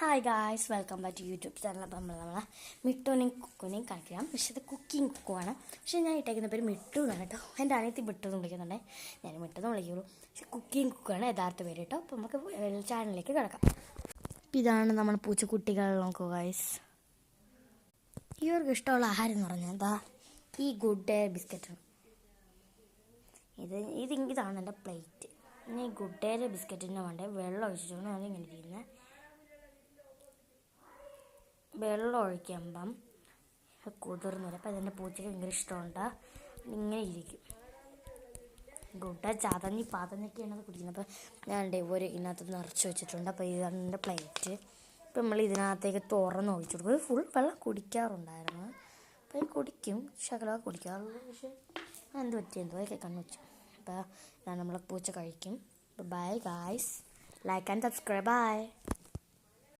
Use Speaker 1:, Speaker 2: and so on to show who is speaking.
Speaker 1: Hi guys, welcome back to YouTube channel. അപ്പോൾ നമ്മളെ മിട്ടുവിനെയും കുക്കുവിനെയും കാണിക്കാം. പക്ഷേ ഇത് കുക്കിംഗ് കുക്കുവാണ്. പക്ഷേ ഞാൻ ഇട്ടേക്കുന്ന പേര് മിട്ടു എന്നാണ് കേട്ടോ. എൻ്റെ അനിയത്തി മിട്ടു എന്ന് വിളിക്കുന്നുണ്ട്, ഞാൻ മിട്ടു എന്ന് വിളിക്കുള്ളൂ. പക്ഷേ കുക്കിംഗ് കുക്കാണ് യഥാർത്ഥ പേര് കേട്ടോ. അപ്പോൾ നമുക്ക് ചാനലിലേക്ക് കിടക്കാം. അപ്പോൾ ഇതാണ് നമ്മുടെ പൂച്ചക്കുട്ടികൾ. നോക്കൂ ഗായ്സ്, ഇവർക്ക് ഇഷ്ടമുള്ള ആഹാരം എന്ന് പറഞ്ഞാൽ എന്താ, ഈ ഗുഡ് ഡേ ബിസ്ക്കറ്റാണ്. ഇതാണ് എൻ്റെ പ്ലേറ്റ്. ഇനി ഈ ഗുഡ് ഡേ ബിസ്ക്കറ്റിന് വേണ്ടി വെള്ളം ഒഴിച്ചിട്ടാണ് അതിങ്ങനെ ഇരിക്കുന്നത്. വെള്ളം ഒഴിക്കുമ്പം കുതിർന്നില്ല. അപ്പം അതിൻ്റെ പൂച്ചയ്ക്ക് ഭയങ്കര ഇഷ്ടമുണ്ട്. ഇങ്ങനെ ഇരിക്കും. ഗുഡ ചതഞ്ഞ് പതഞ്ഞൊക്കെയാണ് അത് കുടിക്കുന്നത്. അപ്പം ഞാൻ ഇതിനകത്ത് നിറച്ച് വെച്ചിട്ടുണ്ട്. അപ്പോൾ ഇതാണ് എൻ്റെ പ്ലേറ്റ്. ഇപ്പം നമ്മൾ ഇതിനകത്തേക്ക് തുറന്ന് ഒഴിച്ചു കൊടുക്കും. ഫുൾ വെള്ളം കുടിക്കാറുണ്ടായിരുന്നു. അപ്പം ഈ കുടിക്കും, ശകലമൊക്കെ കുടിക്കാറുള്ളൂ. പക്ഷേ എന്ത് പറ്റിയെന്തോ ഒക്കെ കണ്ണുവച്ചു. അപ്പോൾ ഇതാണ് നമ്മളെ പൂച്ച കഴിക്കും. Bye guys, like and subscribe. By.